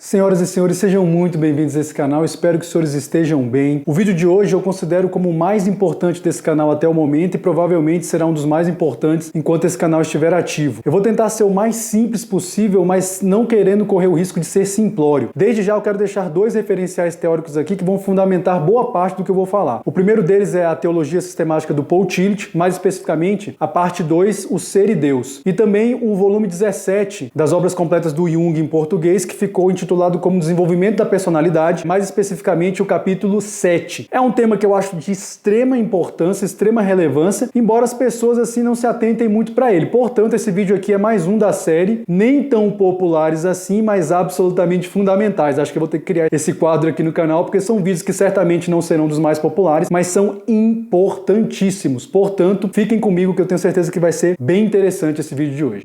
Senhoras e senhores, sejam muito bem-vindos a esse canal, espero que os senhores estejam bem. O vídeo de hoje eu considero como o mais importante desse canal até o momento e provavelmente será um dos mais importantes enquanto esse canal estiver ativo. Eu vou tentar ser o mais simples possível, mas não querendo correr o risco de ser simplório. Desde já eu quero deixar dois referenciais teóricos aqui que vão fundamentar boa parte do que eu vou falar. O primeiro deles é a teologia sistemática do Paul Tillich, mais especificamente a parte 2, o ser e Deus. E também o volume 17 das obras completas do Jung em português, que ficou intitulado como Desenvolvimento da Personalidade, mais especificamente o capítulo 7. É um tema que eu acho de extrema importância, extrema relevância, embora as pessoas assim não se atentem muito para ele. Portanto, esse vídeo aqui é mais um da série, nem tão populares assim, mas absolutamente fundamentais. Acho que eu vou ter que criar esse quadro aqui no canal, porque são vídeos que certamente não serão dos mais populares, mas são importantíssimos. Portanto, fiquem comigo que eu tenho certeza que vai ser bem interessante esse vídeo de hoje.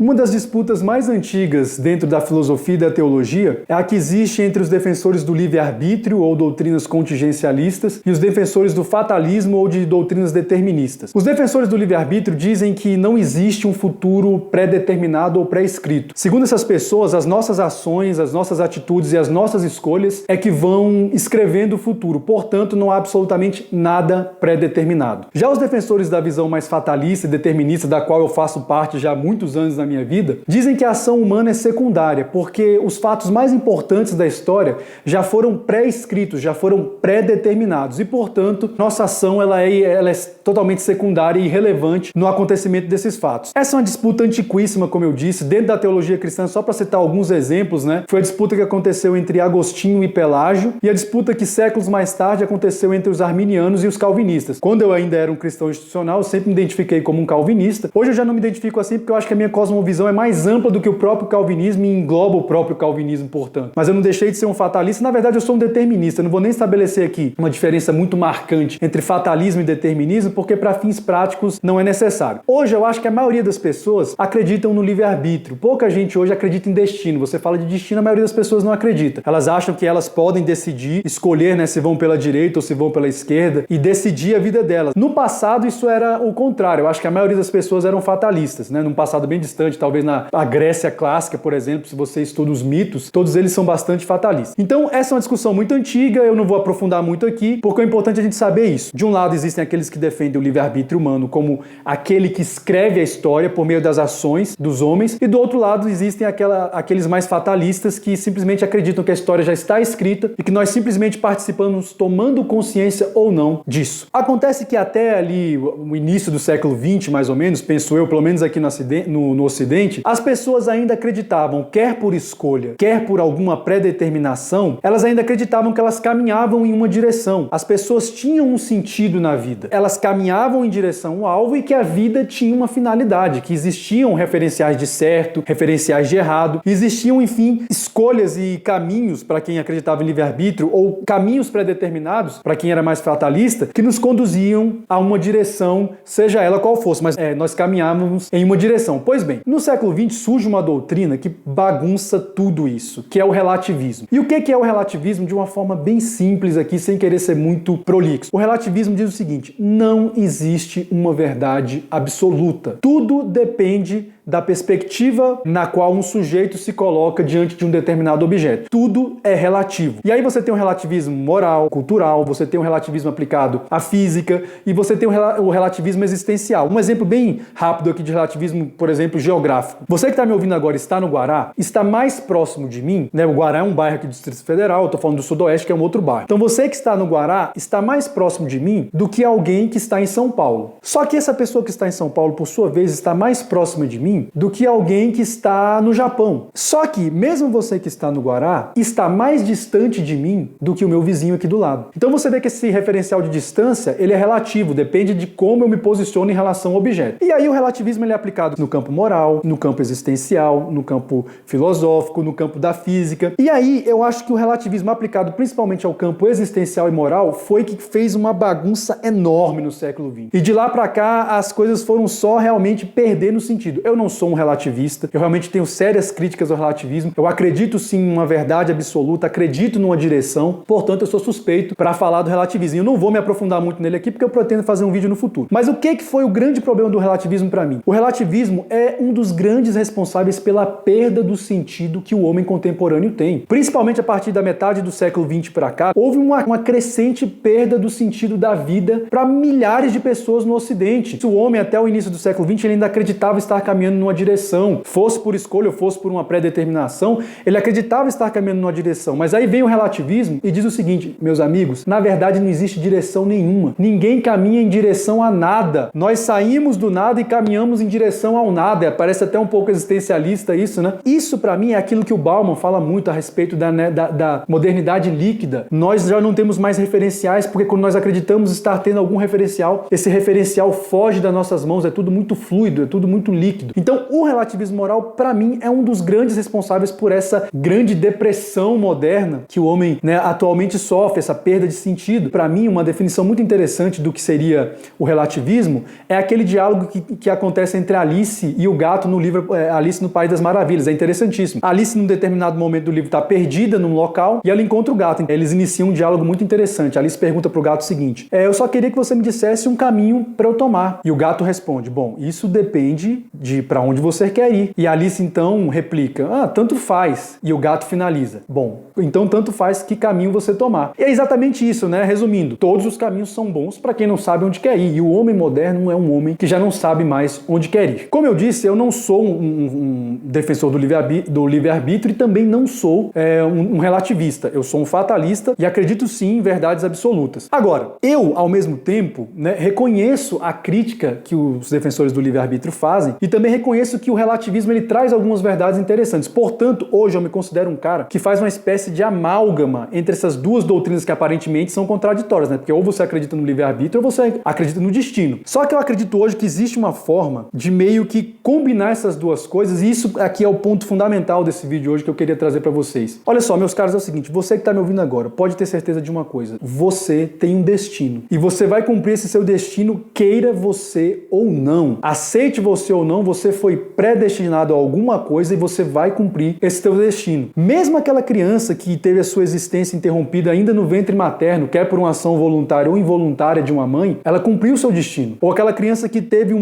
Uma das disputas mais antigas dentro da filosofia e da teologia é a que existe entre os defensores do livre-arbítrio ou doutrinas contingencialistas e os defensores do fatalismo ou de doutrinas deterministas. Os defensores do livre-arbítrio dizem que não existe um futuro pré-determinado ou pré-escrito. Segundo essas pessoas, as nossas ações, as nossas atitudes e as nossas escolhas é que vão escrevendo o futuro. Portanto, não há absolutamente nada pré-determinado. Já os defensores da visão mais fatalista e determinista, da qual eu faço parte já há muitos anos na minha vida, dizem que a ação humana é secundária, porque os fatos mais importantes da história já foram pré-escritos, já foram pré-determinados e, portanto, nossa ação ela é totalmente secundária e irrelevante no acontecimento desses fatos. Essa é uma disputa antiquíssima, como eu disse, dentro da teologia cristã, só para citar alguns exemplos, né? Foi a disputa que aconteceu entre Agostinho e Pelágio e a disputa que séculos mais tarde aconteceu entre os arminianos e os calvinistas. Quando eu ainda era um cristão institucional, eu sempre me identifiquei como um calvinista. Hoje eu já não me identifico assim porque eu acho que a minha cosmovisão é mais ampla do que o próprio calvinismo e engloba o próprio calvinismo, portanto. Mas eu não deixei de ser um fatalista, na verdade eu sou um determinista. Eu não vou nem estabelecer aqui uma diferença muito marcante entre fatalismo e determinismo, porque para fins práticos não é necessário. Hoje eu acho que a maioria das pessoas acreditam no livre-arbítrio. Pouca gente hoje acredita em destino. Você fala de destino, a maioria das pessoas não acredita. Elas acham que elas podem decidir, escolher, né, se vão pela direita ou se vão pela esquerda e decidir a vida delas. No passado isso era o contrário. Eu acho que a maioria das pessoas eram fatalistas, né? Num passado bem distante, talvez na Grécia clássica, por exemplo, se você estuda os mitos, todos eles são bastante fatalistas. Então, essa é uma discussão muito antiga, eu não vou aprofundar muito aqui, porque é importante a gente saber isso. De um lado, existem aqueles que defendem o livre-arbítrio humano como aquele que escreve a história por meio das ações dos homens, e do outro lado, existem aqueles mais fatalistas que simplesmente acreditam que a história já está escrita e que nós simplesmente participamos tomando consciência ou não disso. Acontece que até ali, o início do século XX, mais ou menos, penso eu, pelo menos aqui no Ocidente, as pessoas ainda acreditavam, quer por escolha, quer por alguma pré-determinação, elas ainda acreditavam que elas caminhavam em uma direção. As pessoas tinham um sentido na vida. Elas caminhavam em direção ao alvo e que a vida tinha uma finalidade, que existiam referenciais de certo, referenciais de errado, existiam, enfim, escolhas e caminhos para quem acreditava em livre-arbítrio ou caminhos pré-determinados para quem era mais fatalista, que nos conduziam a uma direção, seja ela qual fosse, mas nós caminhávamos em uma direção. Pois bem, no século XX surge uma doutrina que bagunça tudo isso, que é o relativismo. E o que é o relativismo de uma forma bem simples aqui, sem querer ser muito prolixo? O relativismo diz o seguinte: não existe uma verdade absoluta. Tudo depende da perspectiva na qual um sujeito se coloca diante de um determinado objeto. Tudo é relativo. E aí você tem um relativismo moral, cultural, você tem um relativismo aplicado à física e você tem o relativismo existencial. Um exemplo bem rápido aqui de relativismo, por exemplo, geográfico. Você que está me ouvindo agora está no Guará, está mais próximo de mim, né? O Guará é um bairro aqui do Distrito Federal, eu estou falando do Sudoeste, que é um outro bairro. Então você que está no Guará está mais próximo de mim do que alguém que está em São Paulo. Só que essa pessoa que está em São Paulo, por sua vez, está mais próxima de mim do que alguém que está no Japão. Só que, mesmo você que está no Guará, está mais distante de mim do que o meu vizinho aqui do lado. Então você vê que esse referencial de distância, ele é relativo, depende de como eu me posiciono em relação ao objeto. E aí o relativismo ele é aplicado no campo moral, no campo existencial, no campo filosófico, no campo da física. E aí eu acho que o relativismo aplicado principalmente ao campo existencial e moral foi que fez uma bagunça enorme no século XX. E de lá pra cá as coisas foram só realmente perdendo sentido. Eu não sou um relativista, eu realmente tenho sérias críticas ao relativismo, eu acredito sim em uma verdade absoluta, acredito numa direção, portanto eu sou suspeito para falar do relativismo. Eu não vou me aprofundar muito nele aqui porque eu pretendo fazer um vídeo no futuro. Mas o que foi o grande problema do relativismo para mim? O relativismo é um dos grandes responsáveis pela perda do sentido que o homem contemporâneo tem. Principalmente a partir da metade do século XX para cá, houve uma crescente perda do sentido da vida para milhares de pessoas no Ocidente. O homem até o início do século XX ele ainda acreditava estar caminhando numa direção, fosse por escolha ou fosse por uma pré-determinação, ele acreditava estar caminhando numa direção. Mas aí vem o relativismo e diz o seguinte, meus amigos, na verdade não existe direção nenhuma. Ninguém caminha em direção a nada. Nós saímos do nada e caminhamos em direção ao nada. Parece até um pouco existencialista isso, né? Isso para mim é aquilo que o Bauman fala muito a respeito da modernidade líquida. Nós já não temos mais referenciais porque quando nós acreditamos estar tendo algum referencial, esse referencial foge das nossas mãos, é tudo muito fluido, é tudo muito líquido. Então o relativismo moral para mim é um dos grandes responsáveis por essa grande depressão moderna que o homem, né, atualmente sofre, essa perda de sentido. Para mim, uma definição muito interessante do que seria o relativismo é aquele diálogo que acontece entre Alice e o gato no livro Alice no País das Maravilhas. É interessantíssimo. Alice, num determinado momento do livro, está perdida num local e ela encontra o gato. Eles iniciam um diálogo muito interessante. Alice pergunta para o gato o seguinte: eu só queria que você me dissesse um caminho para eu tomar. E o gato responde: bom, isso depende de para onde você quer ir. E Alice então replica: tanto faz. E o gato finaliza: bom, então tanto faz que caminho você tomar. E é exatamente isso, né? Resumindo, todos os caminhos são bons para quem não sabe onde quer ir. E o homem moderno é um homem que já não sabe mais onde quer ir. Como eu disse, eu não sou um defensor do livre-arbítrio e também não sou um relativista. Eu sou um fatalista e acredito sim em verdades absolutas. Agora, eu, ao mesmo tempo, né, reconheço a crítica que os defensores do livre-arbítrio fazem e também reconheço que o relativismo ele traz algumas verdades interessantes. Portanto, hoje eu me considero um cara que faz uma espécie de amálgama entre essas duas doutrinas que aparentemente são contraditórias, né? Porque ou você acredita no livre-arbítrio ou você acredita no destino. Só que eu acredito hoje que existe uma forma de meio que combinar essas duas coisas e isso aqui é o ponto fundamental desse vídeo hoje que eu queria trazer para vocês. Olha só, meus caros, é o seguinte, você que está me ouvindo agora, pode ter certeza de uma coisa, você tem um destino e você vai cumprir esse seu destino, queira você ou não. Aceite você ou não, você foi predestinado a alguma coisa e você vai cumprir esse seu destino. Mesmo aquela criança que teve a sua existência interrompida ainda no ventre materno, quer por uma ação voluntária ou involuntária de uma mãe, ela cumpriu o seu destino. Ou aquela criança que teve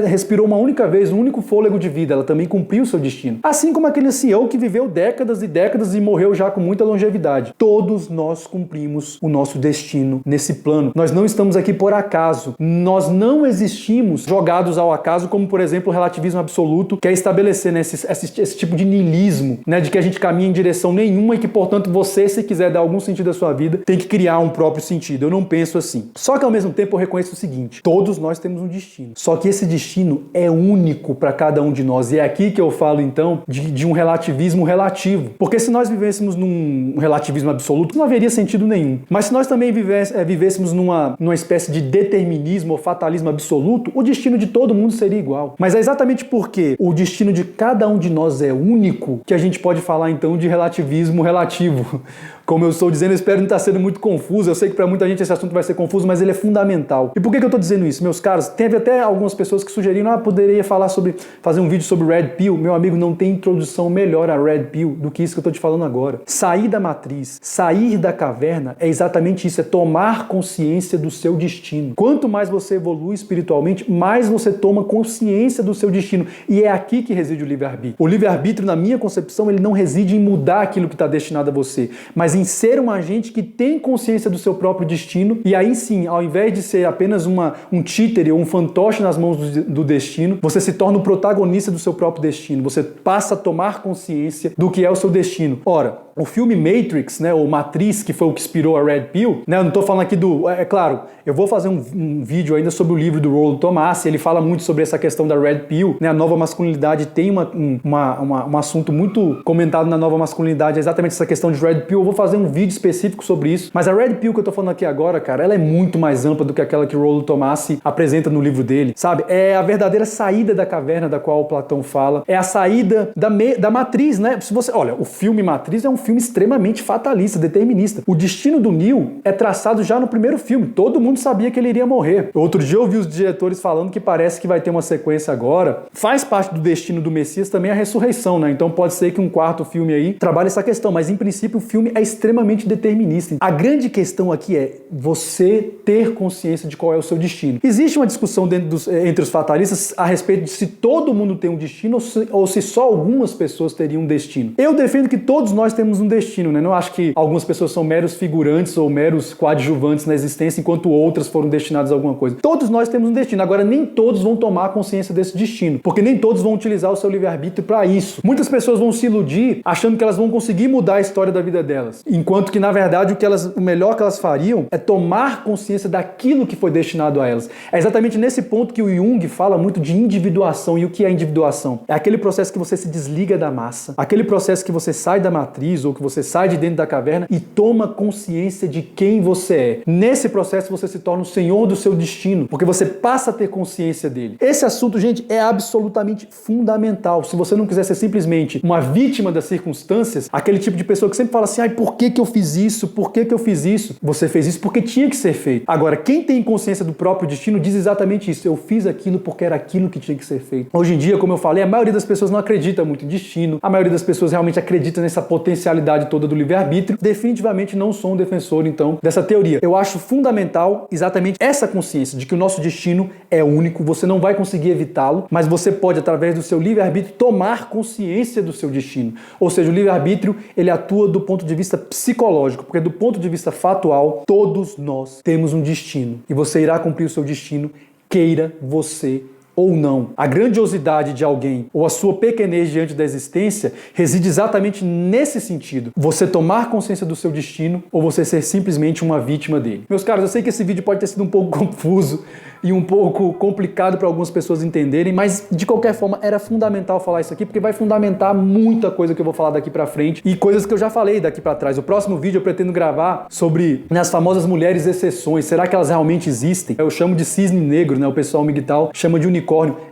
respirou uma única vez, um único fôlego de vida, ela também cumpriu o seu destino. Assim como aquele ancião que viveu décadas e décadas e morreu já com muita longevidade. Todos nós cumprimos o nosso destino nesse plano. Nós não estamos aqui por acaso. Nós não existimos jogados ao acaso, como por exemplo o relativismo absoluto, que é estabelecer esse tipo de niilismo, né, de que a gente caminha em direção nenhuma e que, portanto, você, se quiser dar algum sentido à sua vida, tem que criar um próprio sentido. Eu não penso assim. Só que ao mesmo tempo eu reconheço o seguinte, todos nós temos um destino. Só que esse destino é único para cada um de nós. E é aqui que eu falo então de um relativismo relativo. Porque se nós vivêssemos num relativismo absoluto, não haveria sentido nenhum. Mas se nós também vivêssemos numa espécie de determinismo ou fatalismo absoluto, o destino de todo mundo seria igual. Mas é exatamente porque o destino de cada um de nós é único que a gente pode falar então de relativismo relativo. Como eu estou dizendo, eu espero não estar sendo muito confuso. Eu sei que para muita gente esse assunto vai ser confuso, mas ele é fundamental. E por que eu estou dizendo isso, meus caros? Teve até algumas pessoas que sugeriram, poderia fazer um vídeo sobre Red Pill. Meu amigo, não tem introdução melhor a Red Pill do que isso que eu estou te falando agora. Sair da matriz, sair da caverna é exatamente isso, é tomar consciência do seu destino. Quanto mais você evolui espiritualmente, mais você toma consciência do seu destino. E é aqui que reside o livre-arbítrio. O livre-arbítrio, na minha concepção, ele não reside em mudar aquilo que está destinado a você, mas em ser um agente que tem consciência do seu próprio destino e aí sim, ao invés de ser apenas um títere ou um fantoche nas mãos do destino, você se torna o protagonista do seu próprio destino. Você passa a tomar consciência do que é o seu destino. Ora, o filme Matrix, né, ou Matriz, que foi o que inspirou a Red Pill, né, eu não estou falando aqui é claro, eu vou fazer um vídeo ainda sobre o livro do Rollo Tomassi, ele fala muito sobre essa questão da Red Pill, né, a nova masculinidade tem um assunto muito comentado na nova masculinidade, exatamente essa questão de Red Pill, eu vou fazer um vídeo específico sobre isso, mas a Red Pill que eu estou falando aqui agora, cara, ela é muito mais ampla do que aquela que o Rollo Tomassi apresenta no livro dele, sabe? É a verdadeira saída da caverna da qual o Platão fala, é a saída da matriz, né? Se você, olha, o filme Matriz é um filme extremamente fatalista, determinista. O destino do Neo é traçado já no primeiro filme. Todo mundo sabia que ele iria morrer. Outro dia eu ouvi os diretores falando que parece que vai ter uma sequência agora. Faz parte do destino do Messias também a ressurreição, né? Então pode ser que um quarto filme aí trabalhe essa questão, mas em princípio o filme é extremamente determinista. A grande questão aqui é você ter consciência de qual é o seu destino. Existe uma discussão entre os fatalistas a respeito de se todo mundo tem um destino ou se só algumas pessoas teriam um destino. Eu defendo que todos nós temos um destino, né? Não acho que algumas pessoas são meros figurantes ou meros coadjuvantes na existência, enquanto outras foram destinadas a alguma coisa. Todos nós temos um destino. Agora, nem todos vão tomar consciência desse destino, porque nem todos vão utilizar o seu livre-arbítrio para isso. Muitas pessoas vão se iludir achando que elas vão conseguir mudar a história da vida delas, enquanto que, na verdade, o melhor que elas fariam é tomar consciência daquilo que foi destinado a elas. É exatamente nesse ponto que o Jung fala muito de individuação. E o que é individuação? É aquele processo que você se desliga da massa, aquele processo que você sai da matriz ou que você sai de dentro da caverna e toma consciência de quem você é. Nesse processo você se torna o senhor do seu destino, porque você passa a ter consciência dele. Esse assunto, gente, é absolutamente fundamental. Se você não quiser ser simplesmente uma vítima das circunstâncias, aquele tipo de pessoa que sempre fala assim, ai, por que eu fiz isso? Por que eu fiz isso? Você fez isso porque tinha que ser feito. Agora, quem tem consciência do próprio destino diz exatamente isso. Eu fiz aquilo porque era aquilo que tinha que ser feito. Hoje em dia, como eu falei, a maioria das pessoas não acredita muito em destino. A maioria das pessoas realmente acredita nessa potencialidade toda do livre-arbítrio. Definitivamente não sou um defensor, então, dessa teoria. Eu acho fundamental exatamente essa consciência de que o nosso destino é único, você não vai conseguir evitá-lo, mas você pode, através do seu livre-arbítrio, tomar consciência do seu destino. Ou seja, o livre-arbítrio, ele atua do ponto de vista psicológico, porque do ponto de vista factual, todos nós temos um destino. E você irá cumprir o seu destino, queira você ou não. A grandiosidade de alguém ou a sua pequenez diante da existência reside exatamente nesse sentido. Você tomar consciência do seu destino ou você ser simplesmente uma vítima dele. Meus caros, eu sei que esse vídeo pode ter sido um pouco confuso e um pouco complicado para algumas pessoas entenderem, mas de qualquer forma era fundamental falar isso aqui, porque vai fundamentar muita coisa que eu vou falar daqui para frente e coisas que eu já falei daqui para trás. O próximo vídeo eu pretendo gravar sobre as famosas mulheres exceções. Será que elas realmente existem? Eu chamo de cisne negro, né? O pessoal migtal chama de unicórnio.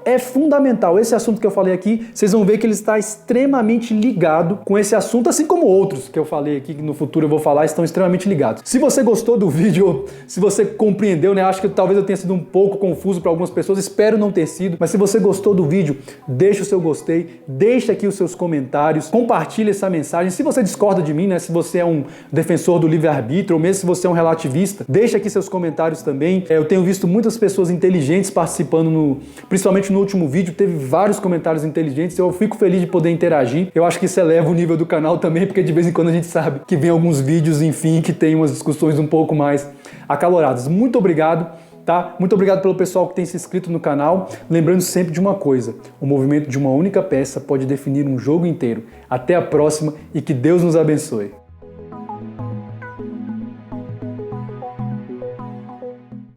É fundamental. Esse assunto que eu falei aqui, vocês vão ver que ele está extremamente ligado com esse assunto, assim como outros que eu falei aqui, que no futuro eu vou falar, estão extremamente ligados. Se você gostou do vídeo, se você compreendeu, né? Acho que talvez eu tenha sido um pouco confuso para algumas pessoas, espero não ter sido, mas se você gostou do vídeo, deixa o seu gostei, deixa aqui os seus comentários, compartilha essa mensagem. Se você discorda de mim, né? Se você é um defensor do livre-arbítrio, ou mesmo se você é um relativista, deixa aqui seus comentários também. Eu tenho visto muitas pessoas inteligentes participando principalmente no último vídeo, teve vários comentários inteligentes, eu fico feliz de poder interagir. Eu acho que isso eleva o nível do canal também, porque de vez em quando a gente sabe que vem alguns vídeos, enfim, que tem umas discussões um pouco mais acaloradas. Muito obrigado, tá? Muito obrigado pelo pessoal que tem se inscrito no canal. Lembrando sempre de uma coisa, o movimento de uma única peça pode definir um jogo inteiro. Até a próxima e que Deus nos abençoe.